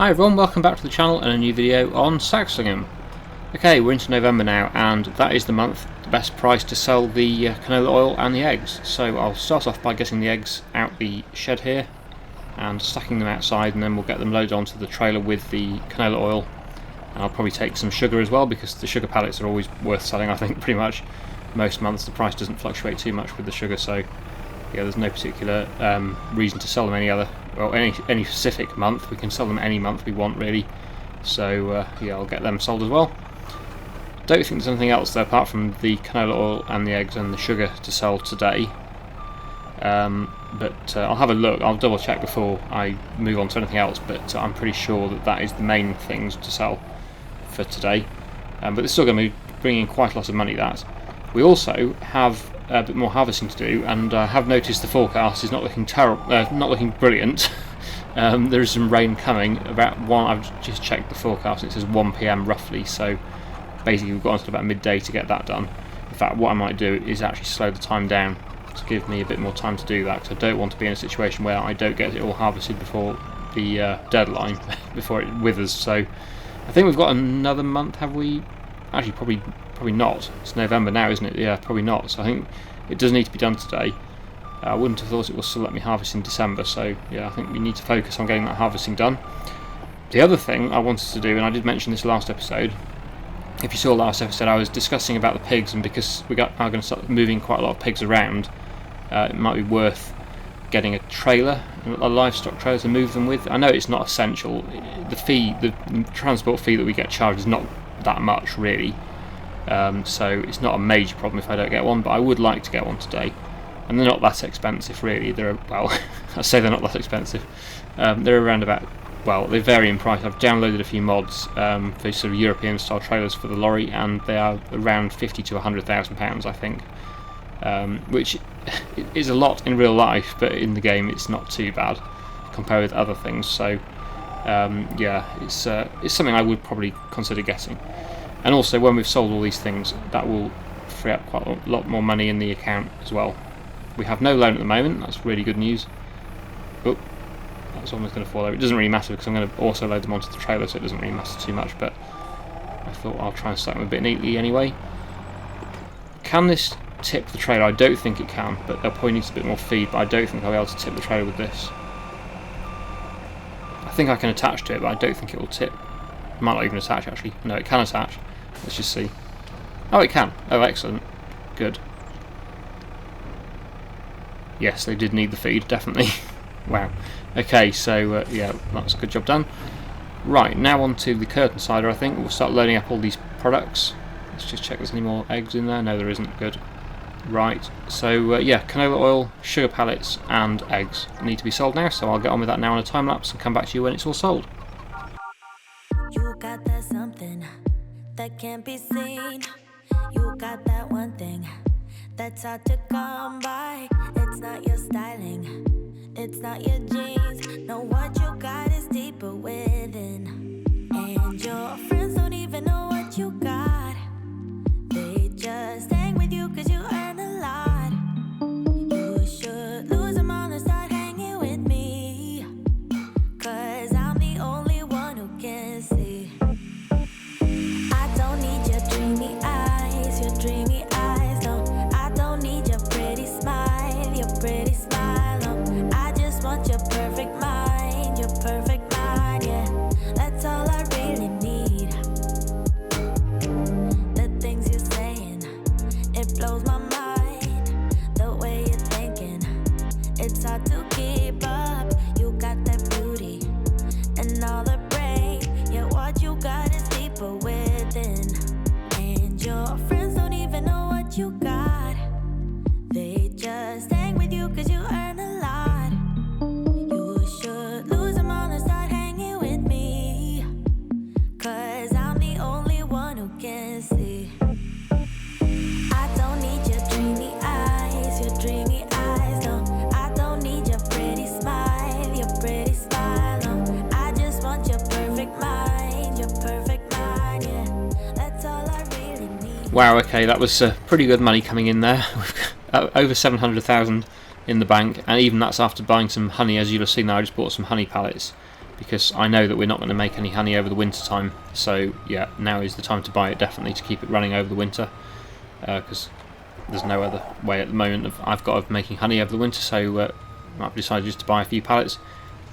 Hi everyone, welcome back to the channel and a new video on Saxlingham. Okay, we're into November now, and that is the month, the best price to sell the canola oil and the eggs. So I'll start off by getting the eggs out the shed here and stacking them outside, and then we'll get them loaded onto the trailer with the canola oil. And I'll probably take some sugar as well, because the sugar pallets are always worth selling, I think, pretty much. Most months the price doesn't fluctuate too much with the sugar, so yeah, there's no particular reason to sell them any specific month. We can sell them any month we want, really. So yeah, I'll get them sold as well. Don't think there's anything else though apart from the canola oil and the eggs and the sugar to sell today. But I'll have a look. I'll double check before I move on to anything else. But I'm pretty sure that that is the main things to sell for today. But it's still going to be bringing quite a lot of money. That we also have a bit more harvesting to do, and I have noticed the forecast is not looking not looking brilliant. There is some rain coming. I've just checked the forecast. It says 1 PM roughly. So basically, we've got until about midday to get that done. In fact, what I might do is actually slow the time down to give me a bit more time to do that, because I don't want to be in a situation where I don't get it all harvested before the deadline, before it withers. So I think we've got another month, have we? Actually, probably not. It's November now, isn't it? Yeah, probably not. So I think it does need to be done today. I wouldn't have thought it will still let me harvest in December. So yeah, I think we need to focus on getting that harvesting done. The other thing I wanted to do, and I did mention this last episode. If you saw last episode, I was discussing about the pigs, and because are going to start moving quite a lot of pigs around, it might be worth getting a trailer, a livestock trailer to move them with. I know it's not essential. The transport fee that we get charged is not that much, really. So it's not a major problem if I don't get one, but I would like to get one today. And they're not that expensive, really. Well, I say they're not that expensive. They're around about, well, they vary in price. I've downloaded a few mods for sort of European style trailers for the lorry, and they are around £50,000 to £100,000, I think, which is a lot in real life, but in the game it's not too bad compared with other things. So yeah, it's something I would probably consider getting. And also, when we've sold all these things, that will free up quite a lot more money in the account as well. We have no loan at the moment. That's really good news. Oh, that's almost going to fall over. It doesn't really matter because I'm going to also load them onto the trailer, so it doesn't really matter too much, but I thought I'll try and stack them a bit neatly anyway. Can this tip the trailer? I don't think it can, but they'll probably need a bit more feed, but I don't think I'll be able to tip the trailer with this. I think I can attach to it, but I don't think it will tip. It might not even attach, actually. No, it can attach. Let's just see. Oh, it can. Oh, excellent. Good. Yes, they did need the feed, definitely. Wow. Okay, so yeah, that's a good job done. Right, now on to the curtain cider, I think. We'll start loading up all these products. Let's just check there's any more eggs in there. No, there isn't. Good. Right, so yeah, canola oil, sugar pallets and eggs need to be sold now, so I'll get on with that now on a time-lapse and come back to you when it's all sold. You got that something that can't be seen. You got that one thing that's hard to come by. It's not your styling, it's not your jeans. No, what you got is deeper within. And your friends don't even know what you got. They just hang with you cause you earn a lot. You should lose them all and start hanging with me, cause I'm the only one who can see. I don't need your dreamy eyes, no. I don't need your pretty smile, no. I just want your perfect mind, yeah. That's all I really need. The things you're saying, it blows my mind. The way you're thinking, it's hard to keep up. You got that beauty and all the brain. Yeah, what you got is deeper within. And your friends don't even know what you got. They just hang with you cause you earn a lot. You should lose them all and start hanging with me, cause I'm the only one who can see. I don't need your dreamy eyes, no. I don't need your pretty smile, no. I just want your perfect mind, yeah. That's all I really need. Wow, okay, that was pretty good money coming in there. We've got over 700,000 in the bank, and even that's after buying some honey. As you'll have seen there, I just bought some honey pallets, because I know that we're not going to make any honey over the winter time. So yeah, now is the time to buy it, definitely, to keep it running over the winter, because there's no other way at the moment I've got of making honey over the winter. So I've decided just to buy a few pallets,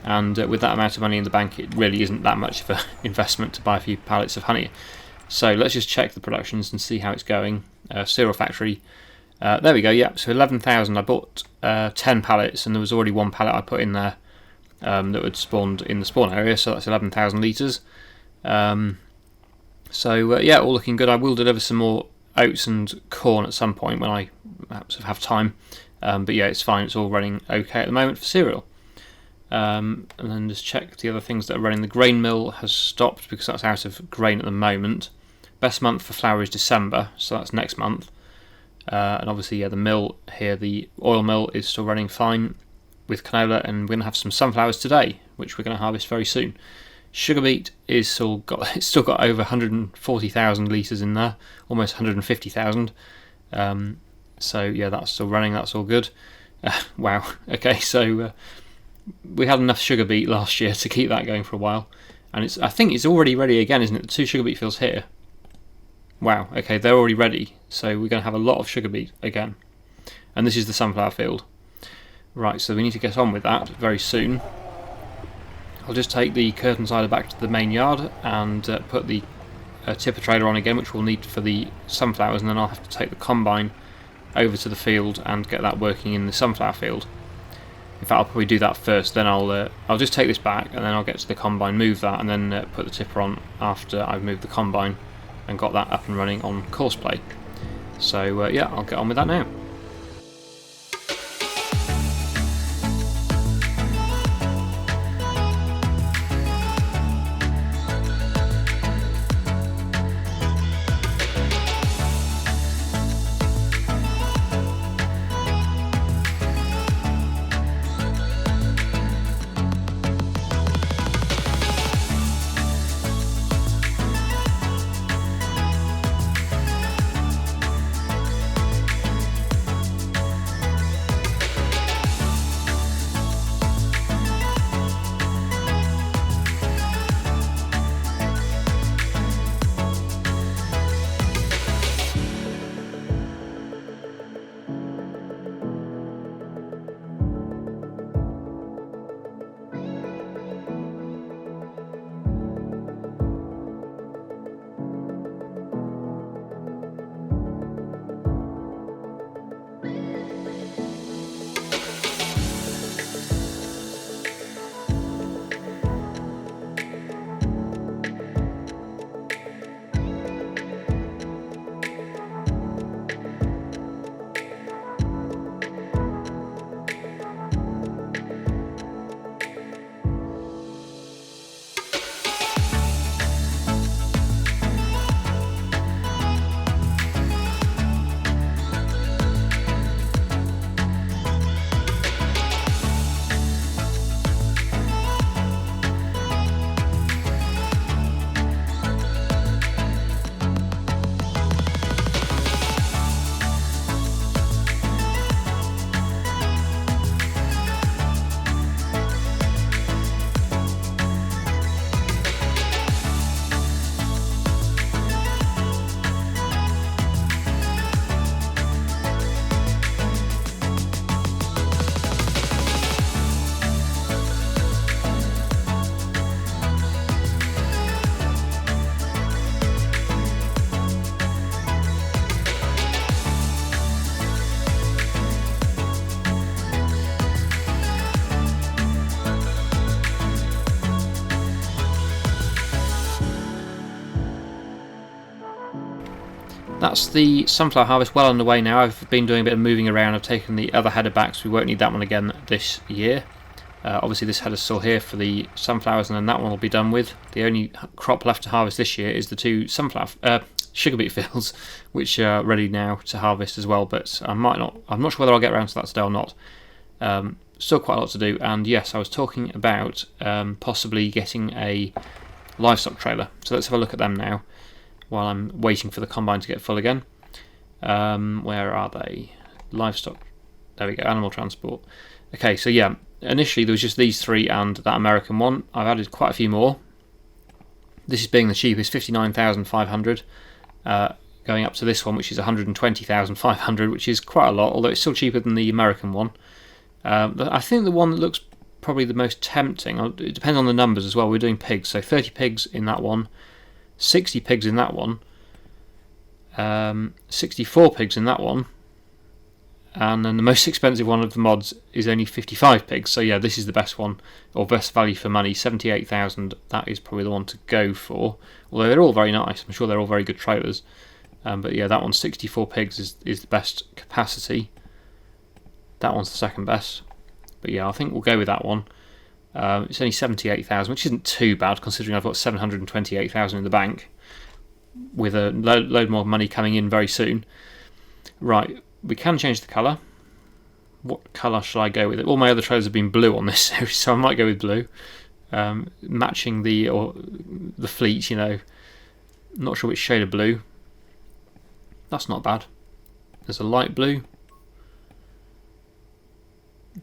and with that amount of money in the bank, it really isn't that much of an investment to buy a few pallets of honey. So let's just check the productions and see how it's going. Cereal factory, there we go. Yeah, so 11,000. I bought 10 pallets, and there was already one pallet I put in there that had spawned in the spawn area, so that's 11,000 litres. So yeah, all looking good. I will deliver some more oats and corn at some point when I perhaps have time, but yeah, it's fine, it's all running okay at the moment for cereal. And then just check the other things that are running. The grain mill has stopped because that's out of grain at the moment. Best month for flour is December, so that's next month. And obviously, yeah, the mill here, the oil mill, is still running fine with canola, and we're going to have some sunflowers today, which we're going to harvest very soon. Sugar beet is still got over 140,000 litres in there, almost 150,000. So yeah, that's still running. That's all good. Wow. Okay, so we had enough sugar beet last year to keep that going for a while, and I think it's already ready again, isn't it? The 2 sugar beet fields here. Wow. Okay, they're already ready. So we're going to have a lot of sugar beet again, and this is the sunflower field. Right, so we need to get on with that very soon. I'll just take the curtain siler back to the main yard and put the tipper trailer on again, which we'll need for the sunflowers, and then I'll have to take the combine over to the field and get that working in the sunflower field. In fact, I'll probably do that first, then I'll just take this back, and then I'll get to the combine, move that, and then put the tipper on after I've moved the combine and got that up and running on course play. So yeah, I'll get on with that now. That's the sunflower harvest well underway now. I've been doing a bit of moving around. I've taken the other header back, so we won't need that one again this year. Obviously this header's still here for the sunflowers, and then that one will be done with. The only crop left to harvest this year is the 2 sugar beet fields, which are ready now to harvest as well, but I'm not sure whether I'll get around to that today or not. Still quite a lot to do, and yes, I was talking about possibly getting a livestock trailer, so let's have a look at them now while I'm waiting for the combine to get full again. Where are they? Livestock, there we go, animal transport. Okay, so yeah, initially there was just these 3 and that American one. I've added quite a few more. This is being the cheapest, 59,500, going up to this one, which is 120,500, which is quite a lot, although it's still cheaper than the American one. I think the one that looks probably the most tempting, it depends on the numbers as well. We're doing pigs, so 30 pigs in that one, 60 pigs in that one, 64 pigs in that one, and then the most expensive one of the mods is only 55 pigs. So yeah, this is the best one, or best value for money, 78,000. That is probably the one to go for, although they're all very nice. I'm sure they're all very good trailers, but yeah, that one, 64 pigs, is the best capacity. That one's the second best, but yeah, I think we'll go with that one. It's only 78,000, which isn't too bad considering I've got 728,000 in the bank, with a load more money coming in very soon. Right, we can change the colour. What colour should I go with? All my other trailers have been blue on this series, so I might go with blue, matching the fleet. You know, not sure which shade of blue. That's not bad. There's a light blue.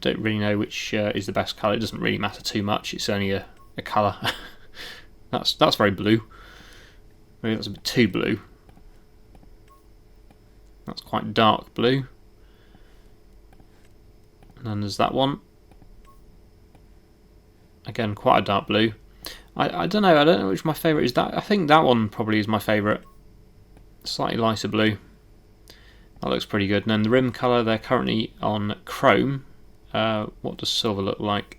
Don't really know which is the best colour. It doesn't really matter too much. It's only a colour. That's very blue. Maybe that's a bit too blue. That's quite dark blue. And then there's that one. Again, quite a dark blue. I don't know. I don't know which my favourite is. I think that one probably is my favourite. Slightly lighter blue. That looks pretty good. And then the rim colour, they're currently on chrome. What does silver look like?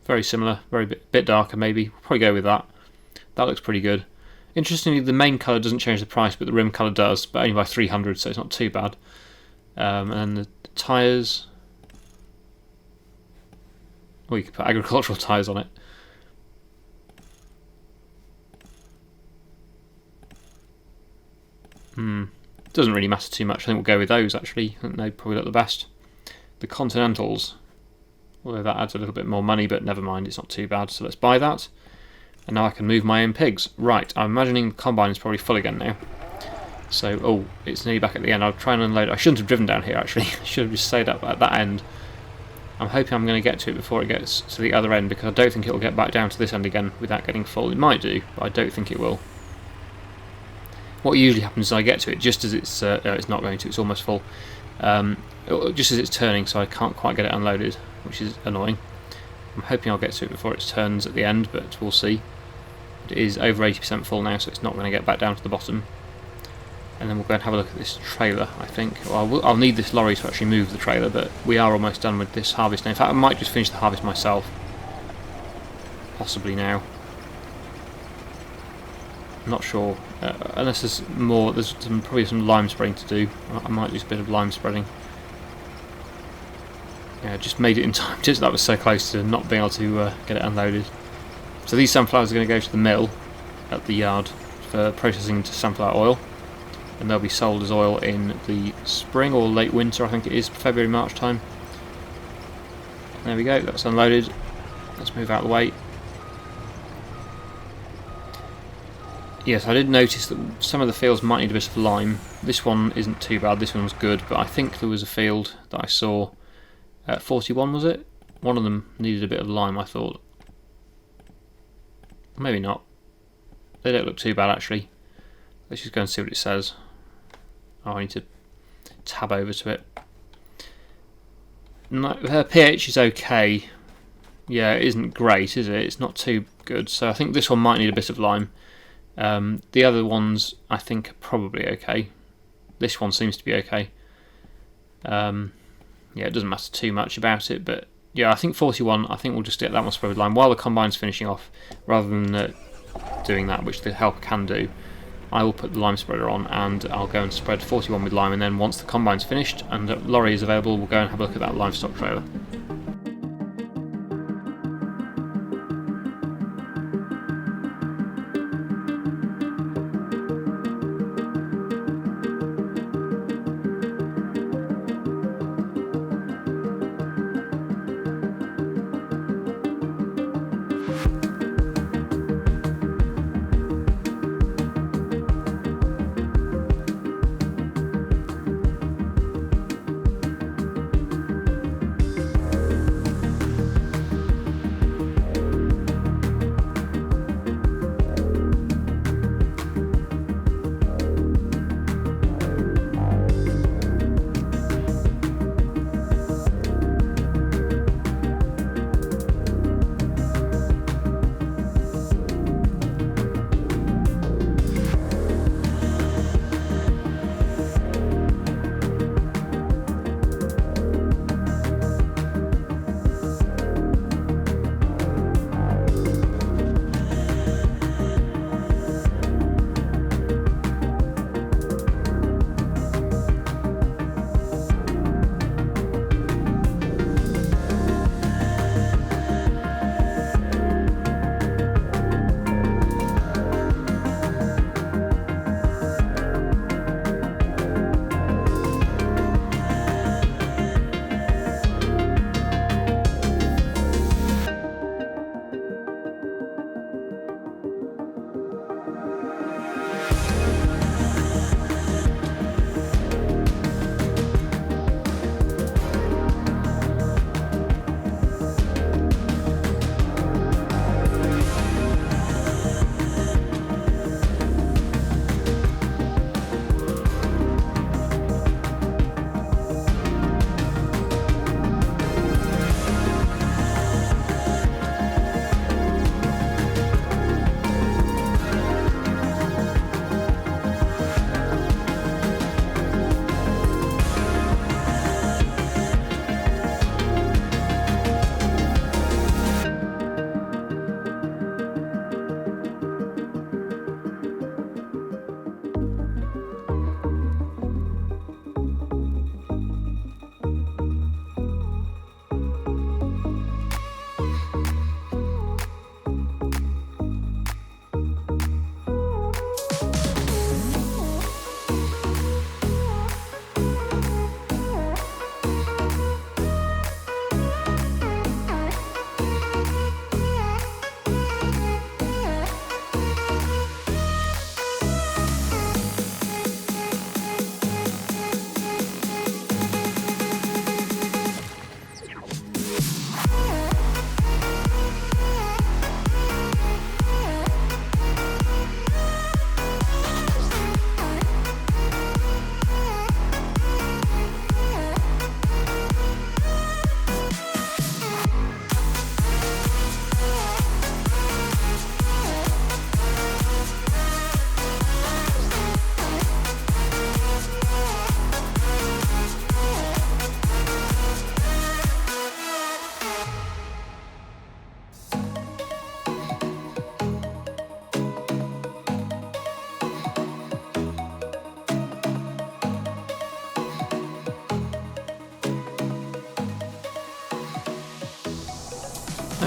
Very similar. Very bit darker maybe. We'll probably go with that. That looks pretty good. Interestingly, the main colour doesn't change the price, but the rim colour does, but only by 300, so it's not too bad. And the tyres... Well, you could put agricultural tyres on it. Doesn't really matter too much. I think we'll go with those, actually. I think they probably look the best. The Continentals, although that adds a little bit more money, but never mind, it's not too bad. So let's buy that. And now I can move my own pigs. Right, I'm imagining the combine is probably full again now. So, oh, it's nearly back at the end. I'll try and unload it. I shouldn't have driven down here, actually. I should have just stayed up at that end. I'm hoping I'm going to get to it before it gets to the other end, because I don't think it will get back down to this end again without getting full. It might do, but I don't think it will. What usually happens is I get to it just as it's not going to, it's almost full. Just as it's turning, so I can't quite get it unloaded, which is annoying. I'm hoping I'll get to it before it turns at the end, but we'll see. It is over 80% full now, so it's not going to get back down to the bottom. And then we'll go and have a look at this trailer, I think. Well, I'll need this lorry to actually move the trailer, but we are almost done with this harvest now. In fact, I might just finish the harvest myself. Possibly now. Not sure. Unless there's more, there's probably some lime spreading to do. I might do a bit of lime spreading. Yeah, just made it in time. Just that was so close to not being able to get it unloaded. So these sunflowers are going to go to the mill at the yard for processing into sunflower oil, and they'll be sold as oil in the spring or late winter. I think it is February, March time. There we go. That's unloaded. Let's move out of the way. Yes, I did notice that some of the fields might need a bit of lime. This one isn't too bad. This one's good, but I think there was a field that I saw. 41 was it? One of them needed a bit of lime, I thought. Maybe not. They don't look too bad actually. Let's just go and see what it says. Oh, I need to tab over to it. No, her pH is okay. Yeah, it isn't great, is it? It's not too good. So I think this one might need a bit of lime. The other ones I think are probably okay. This one seems to be okay. Yeah, it doesn't matter too much about it, but yeah, I think 41, I think we'll just get that one spread with lime while the combine's finishing off, rather than doing that, which the helper can do. I will put the lime spreader on and I'll go and spread 41 with lime, and then once the combine's finished and the lorry is available, we'll go and have a look at that livestock trailer.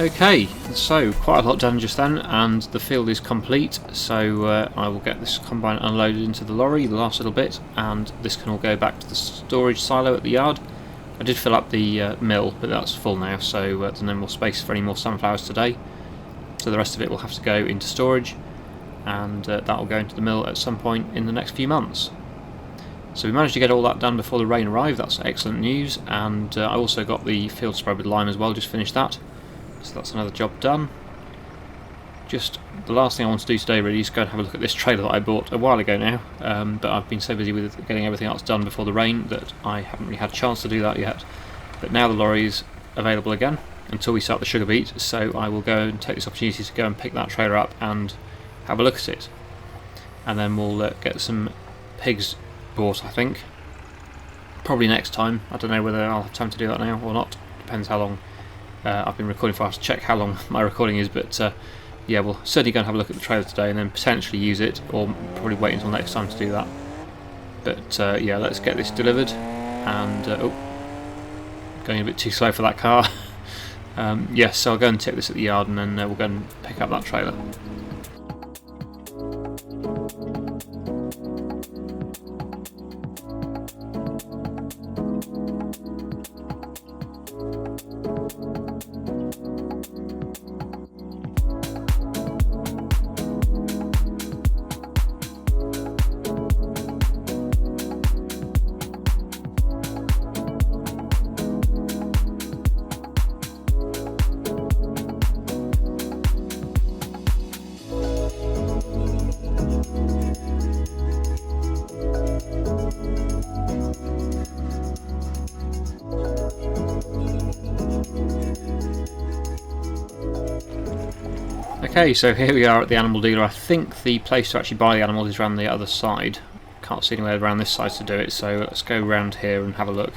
Okay, so quite a lot done just then, and the field is complete, so I will get this combine unloaded into the lorry, the last little bit, and this can all go back to the storage silo at the yard. I did fill up the mill, but that's full now, so there's no more space for any more sunflowers today, so the rest of it will have to go into storage, and that will go into the mill at some point in the next few months. So we managed to get all that done before the rain arrived, that's excellent news, and I also got the field spread with lime as well, just finished that. So that's another job done. Just the last thing I want to do today really is go and have a look at this trailer that I bought a while ago now, but I've been so busy with getting everything else done before the rain that I haven't really had a chance to do that yet. But now the lorry is available again until we start the sugar beet, so I will go and take this opportunity to go and pick that trailer up and have a look at it. And then we'll get some pigs bought, I think. Probably next time. I don't know whether I'll have time to do that now or not. Depends how long I've been recording for. I have to check how long my recording is, but yeah, we'll certainly go and have a look at the trailer today and then potentially use it, or probably wait until next time to do that. But yeah, let's get this delivered. And oh, going a bit too slow for that car. Yes, so I'll go and take this at the yard and then we'll go and pick up that trailer. Okay, so here we are at the animal dealer. I think the place to actually buy the animals is around the other side. Can't see anywhere around this side to do it, so let's go around here and have a look.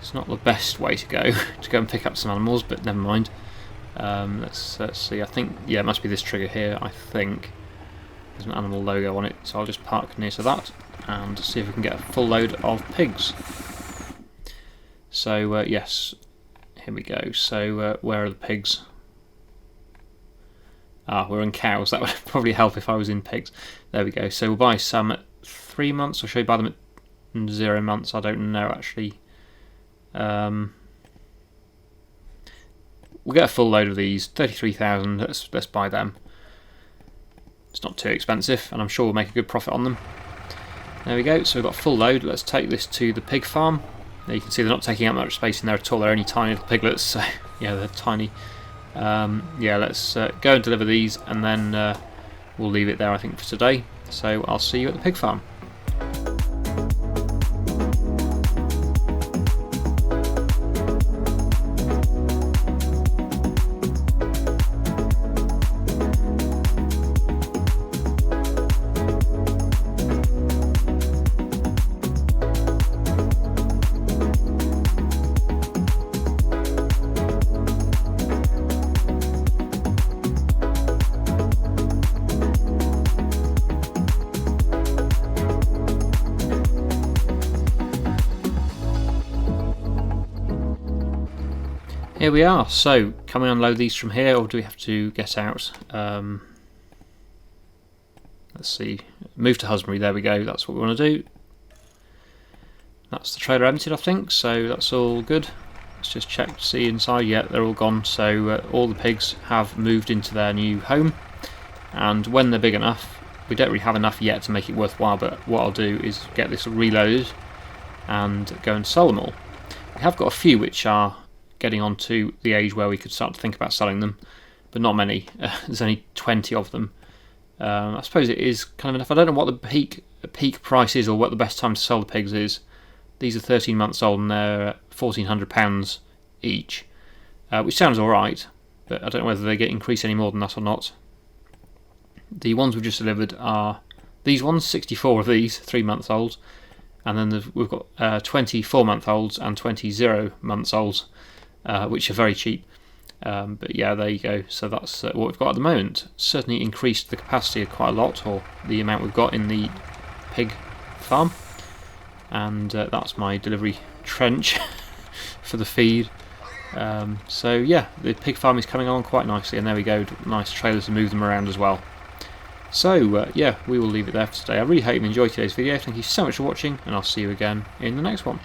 It's not the best way to go and pick up some animals, but never mind. Let's see, I think, yeah, it must be this trigger here, I think. There's an animal logo on it, so I'll just park near to that and see if we can get a full load of pigs. So, yes, here we go. So, where are the pigs? Ah, we're in cows. That would probably help if I was in pigs. There we go. So we'll buy some at 3 months, or should we buy them at 0 months? I don't know actually. We'll get a full load of these. 33,000. Let's buy them. It's not too expensive, and I'm sure we'll make a good profit on them. There we go. So we've got a full load. Let's take this to the pig farm. Now you can see they're not taking up much space in there at all. They're only tiny little piglets. So yeah, they're tiny. Yeah, let's go and deliver these, and then we'll leave it there I think for today. So I'll see you at the pig farm. Here we are. So, can we unload these from here, or do we have to get out? Let's see. Move to Husbury. There we go. That's what we want to do. That's the trailer emptied, I think. So that's all good. Let's just check to see inside. Yeah, they're all gone. So all the pigs have moved into their new home. And when they're big enough, we don't really have enough yet to make it worthwhile. But what I'll do is get this reloaded and go and sell them all. We have got a few which are getting on to the age where we could start to think about selling them, but not many. There's only 20 of them. I suppose it is kind of enough. I don't know what the peak price is, or what the best time to sell the pigs is. These are 13 months old and they're £1,400 each, which sounds alright, but I don't know whether they get increased any more than that or not. The ones we've just delivered are these ones, 64 of these, 3 months olds, and then we've got 24 month olds and 20 0 months olds, which are very cheap. But yeah, there you go. So that's what we've got at the moment. Certainly increased the capacity quite a lot, or the amount we've got in the pig farm. And that's my delivery trench for the feed. So yeah, the pig farm is coming along quite nicely, and there we go, nice trailers to move them around as well. So yeah, we will leave it there for today. I really hope you enjoyed today's video. Thank you so much for watching, and I'll see you again in the next one.